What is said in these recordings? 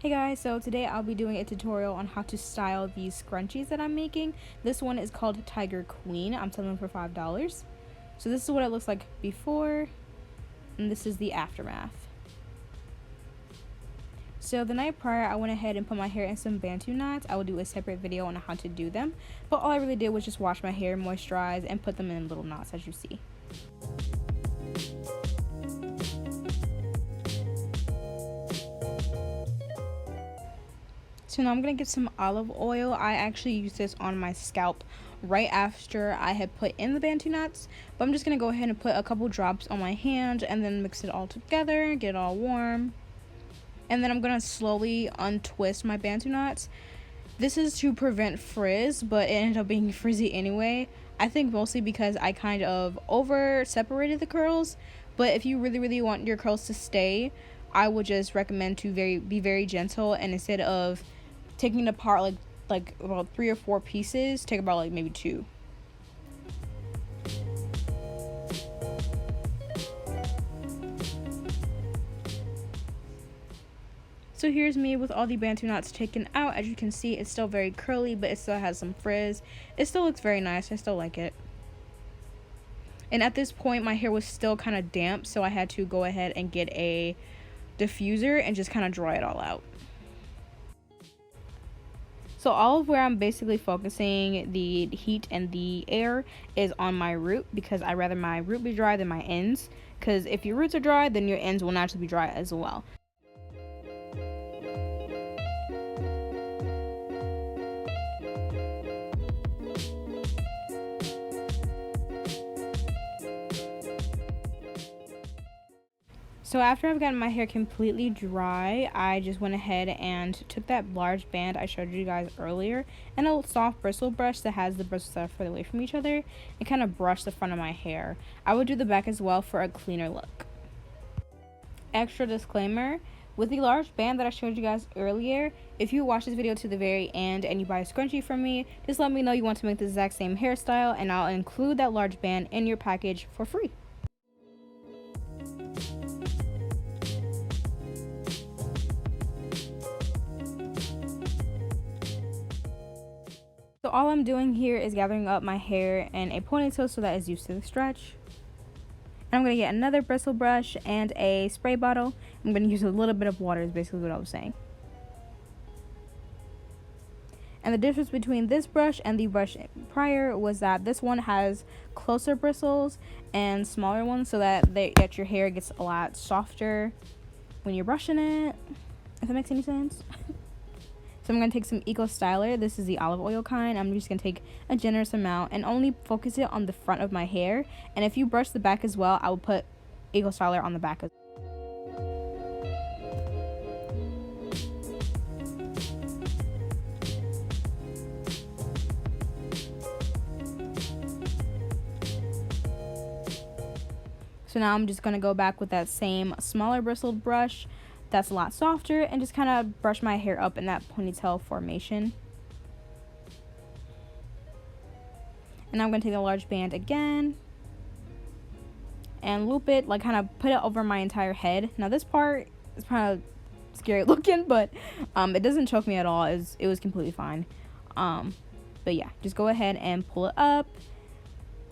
Hey guys, so today I'll be doing a tutorial on how to style these scrunchies that I'm making. This one is called Tiger Queen. I'm selling them for $5. So this is what it looks like before, and this is the aftermath. So the night prior, I went ahead and put my hair in some bantu knots. I will do a separate video on how to do them, but all I really did was just wash my hair, moisturize, and put them in little knots as you see. So now I'm going to get some olive oil. I actually used this on my scalp right after I had put in the bantu knots. But I'm just going to go ahead and put a couple drops on my hand and then mix it all together, get it all warm. And then I'm going to slowly untwist my bantu knots. This is to prevent frizz, but it ended up being frizzy anyway. I think mostly because I kind of over separated the curls. But if you really want your curls to stay, I would just recommend to be very gentle, and instead of taking it apart like about 3 or 4 pieces, take about like maybe 2. So here's me with all the bantu knots taken out. As you can see, it's still very curly, but it still has some frizz. It still looks very nice. I still like it. And at this point, my hair was still kind of damp, so I had to go ahead and get a diffuser and just kind of dry it all out. So all of where I'm basically focusing the heat and the air is on my root, because I'd rather my root be dry than my ends, because if your roots are dry, then your ends will naturally be dry as well. So after I've gotten my hair completely dry, I just went ahead and took that large band I showed you guys earlier and a soft bristle brush that has the bristles that are further away from each other, and kind of brush the front of my hair. I would do the back as well for a cleaner look. Extra disclaimer, with the large band that I showed you guys earlier, if you watch this video to the very end and you buy a scrunchie from me, just let me know you want to make the exact same hairstyle, and I'll include that large band in your package for free. So all I'm doing here is gathering up my hair in a ponytail so that it's used to the stretch. And I'm going to get another bristle brush and a spray bottle. I'm going to use a little bit of water is basically what I was saying. And the difference between this brush and the brush prior was that this one has closer bristles and smaller ones, so that your hair gets a lot softer when you're brushing it, if that makes any sense. So I'm going to take some Eco Styler. This is the olive oil kind. I'm just going to take a generous amount and only focus it on the front of my hair. And if you brush the back as well, I will put Eco Styler on the back as well. So now I'm just going to go back with that same smaller bristled brush that's a lot softer, and just kind of brush my hair up in that ponytail formation. And now I'm going to take a large band again and loop it, like kind of put it over my entire head. Now this part is kind of scary looking, but it doesn't choke me at all. It was completely fine. But yeah, just go ahead and pull it up,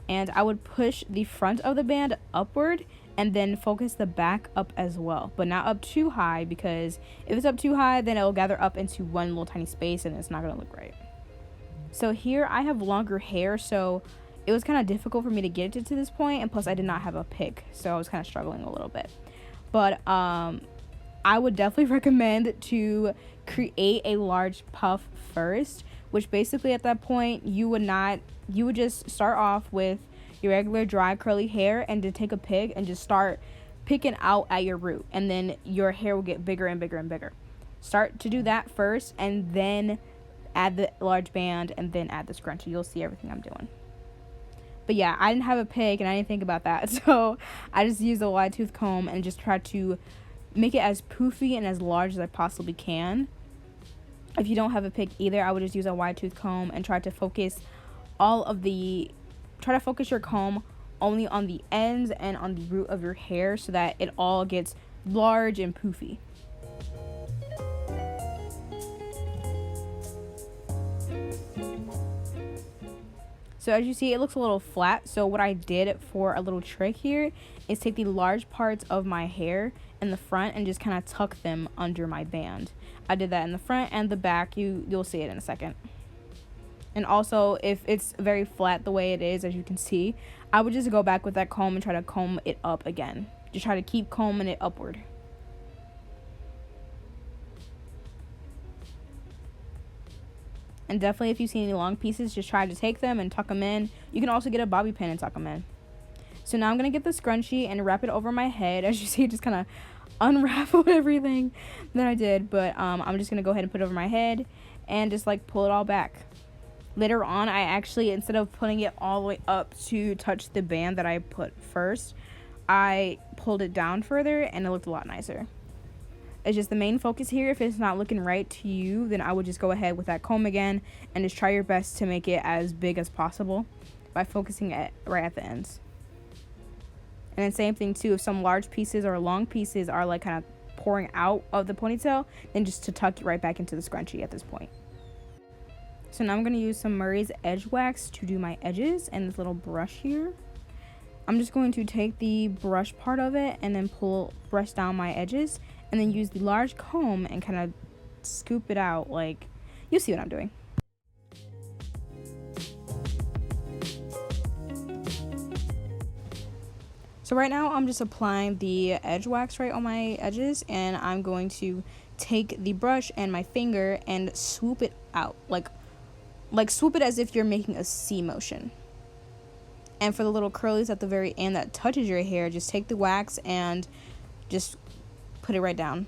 and I would push the front of the band upward and then focus the back up as well, but not up too high, because if it's up too high, then it'll gather up into one little tiny space and it's not gonna look right. So here I have longer hair, so it was kind of difficult for me to get it to this point, and plus I did not have a pick, so I was kind of struggling a little bit. But I would definitely recommend to create a large puff first, which basically at that point you would just start off with your regular dry curly hair and to take a pick and just start picking out at your root, and then your hair will get bigger and bigger and bigger. Start to do that first, and then add the large band, and then add the scrunchie. You'll see everything I'm doing. But yeah, I didn't have a pick and I didn't think about that, so I just used a wide tooth comb and just tried to make it as poofy and as large as I possibly can. If you don't have a pick either, I would just use a wide tooth comb and try to focus your comb only on the ends and on the root of your hair, so that it all gets large and poofy. So as you see, it looks a little flat. So what I did for a little trick here is take the large parts of my hair in the front and just kind of tuck them under my band. I did that in the front and the back. You'll see it in a second. And also, if it's very flat the way it is, as you can see, I would just go back with that comb and try to comb it up again. Just try to keep combing it upward. And definitely, if you see any long pieces, just try to take them and tuck them in. You can also get a bobby pin and tuck them in. So now I'm going to get the scrunchie and wrap it over my head. As you see, it just kind of unraveled everything that I did. But I'm just going to go ahead and put it over my head and just like pull it all back. Later on, I actually, instead of putting it all the way up to touch the band that I put first, I pulled it down further and it looked a lot nicer. It's just the main focus here. If it's not looking right to you, then I would just go ahead with that comb again and just try your best to make it as big as possible by focusing it right at the ends. And then same thing too, if some large pieces or long pieces are like kind of pouring out of the ponytail, then just to tuck it right back into the scrunchie at this point. So now I'm going to use some Murray's Edge Wax to do my edges and this little brush here. I'm just going to take the brush part of it and then brush down my edges and then use the large comb and kind of scoop it out. Like, you see what I'm doing. So right now I'm just applying the edge wax right on my edges, and I'm going to take the brush and my finger and swoop it out. Like swoop it as if you're making a C motion. And for the little curlies at the very end that touches your hair, just take the wax and just put it right down.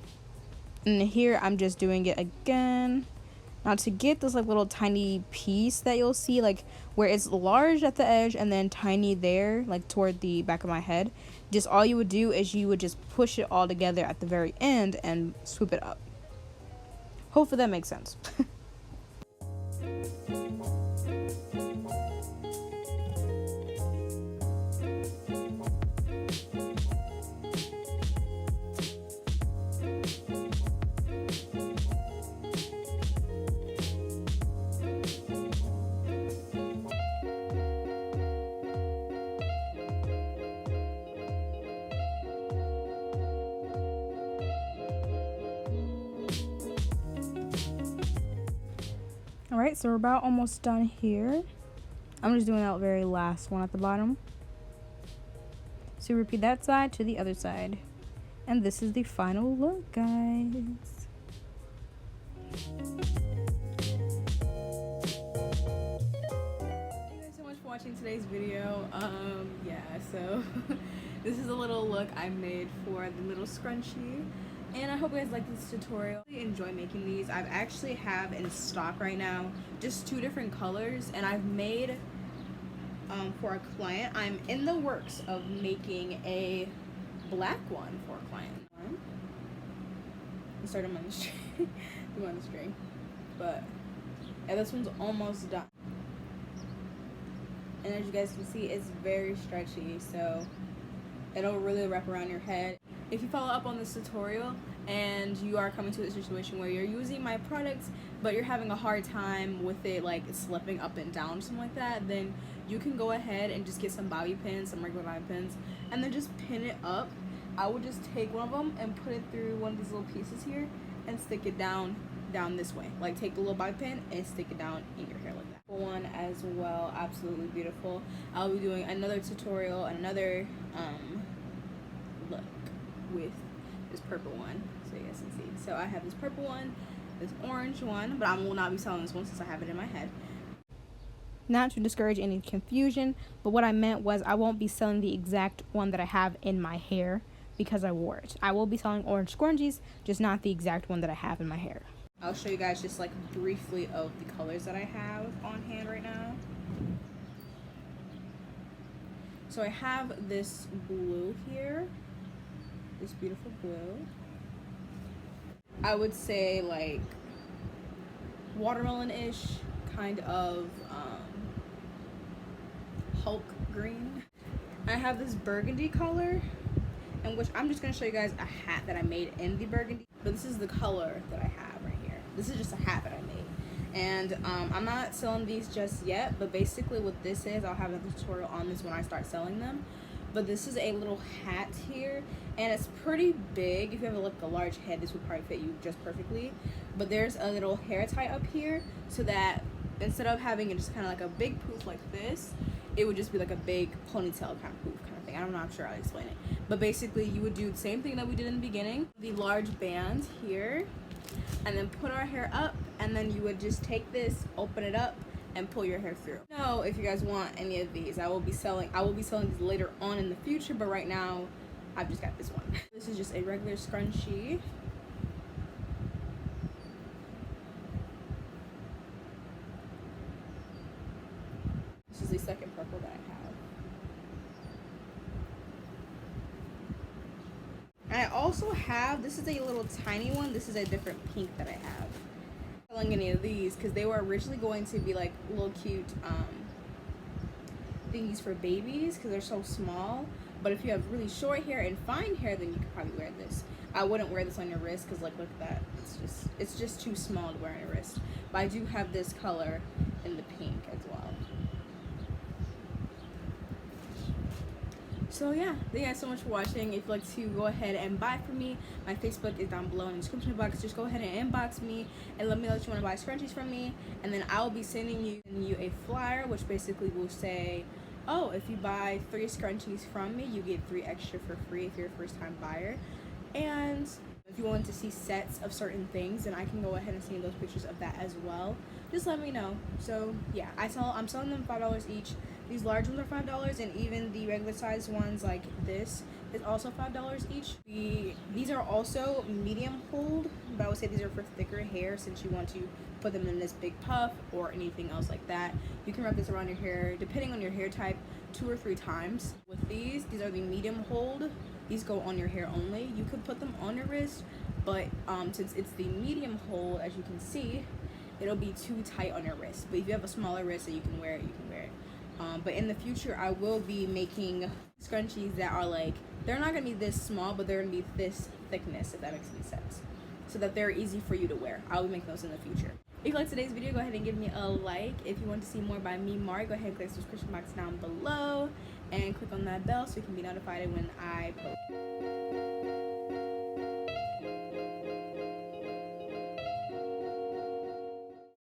And here I'm just doing it again. Now to get this like little tiny piece that you'll see, like where it's large at the edge and then tiny there, like toward the back of my head, just all you would do is you would just push it all together at the very end and swoop it up. Hopefully that makes sense. Alright, so we're about almost done here. I'm just doing that very last one at the bottom. So repeat that side to the other side. And this is the final look, guys. Thank you guys so much for watching today's video. Yeah, so this is a little look I made for the little scrunchie. And I hope you guys like this tutorial. I really enjoy making these. I actually have in stock right now just 2 different colors, and I've made for a client. I'm in the works of making a black one for a client. I started them on the string. On the string. But yeah, this one's almost done. And as you guys can see, it's very stretchy, so it'll really wrap around your head. If you follow up on this tutorial and you are coming to a situation where you're using my products but you're having a hard time with it like slipping up and down or something like that, then you can go ahead and just get some bobby pins, some regular bobby pins, and then just pin it up. I would just take one of them and put it through one of these little pieces here and stick it down this way. Like take the little bobby pin and stick it down in your hair like that. One as well, absolutely beautiful. I'll be doing another tutorial, another look with this purple one, so you guys can see. So I have this purple one, this orange one, but I will not be selling this one since I have it in my head. Not to discourage any confusion, but what I meant was I won't be selling the exact one that I have in my hair because I wore it. I will be selling orange scrunchies, just not the exact one that I have in my hair. I'll show you guys just like briefly of the colors that I have on hand right now. So I have this blue here, this beautiful blue. I would say like watermelon-ish, kind of Hulk green. I have this burgundy color, in which I'm just going to show you guys a hat that I made in the burgundy. But this is the color that I have right here. This is just a hat that I made. And I'm not selling these just yet, but basically what this is, I'll have a tutorial on this when I start selling them. But this is a little hat here, and it's pretty big. If you have a large head, this would probably fit you just perfectly. But there's a little hair tie up here, so that instead of having it just kind of like a big poof like this, it would just be like a big ponytail kind of poof kind of thing. I'm not sure how to explain it. But basically, you would do the same thing that we did in the beginning. The large band here, and then put our hair up, and then you would just take this, open it up, and pull your hair through. Now, if you guys want any of these, I will be selling these later on in the future, but right now I've just got this one. This is just a regular scrunchie. This is the second purple that I have. I also have, this is a little tiny one. This is a different pink that I have. Selling any of these because they were originally going to be like little cute thingies for babies because they're so small. But if you have really short hair and fine hair, then you could probably wear this. I wouldn't wear this on your wrist because like look at that. It's just too small to wear on your wrist. But I do have this color in the pink as well. So yeah, thank you guys so much for watching. If you'd like to go ahead and buy from me, my Facebook is down below in the description box. Just go ahead and inbox me and let me know that you want to buy scrunchies from me, and then I'll be sending you a flyer which basically will say, oh, if you buy 3 scrunchies from me, you get 3 extra for free if you're a first time buyer. And if you want to see sets of certain things, then I can go ahead and send you those pictures of that as well. Just let me know. So yeah, I'm selling them $5 each. These large ones are $5, and even the regular size ones like this is also $5 each. These are also medium hold, but I would say these are for thicker hair since you want to put them in this big puff or anything else like that. You can wrap this around your hair, depending on your hair type, 2 or 3 times. With these are the medium hold. These go on your hair only. You could put them on your wrist, but since it's the medium hold, as you can see, it'll be too tight on your wrist. But if you have a smaller wrist and you can wear it, you can wear it. But in the future, I will be making scrunchies that are like, they're not going to be this small, but they're going to be this thickness, if that makes any sense. So that they're easy for you to wear. I'll be making those in the future. If you liked today's video, go ahead and give me a like. If you want to see more by me, Mari, go ahead and click the description box down below. And click on that bell so you can be notified when I post.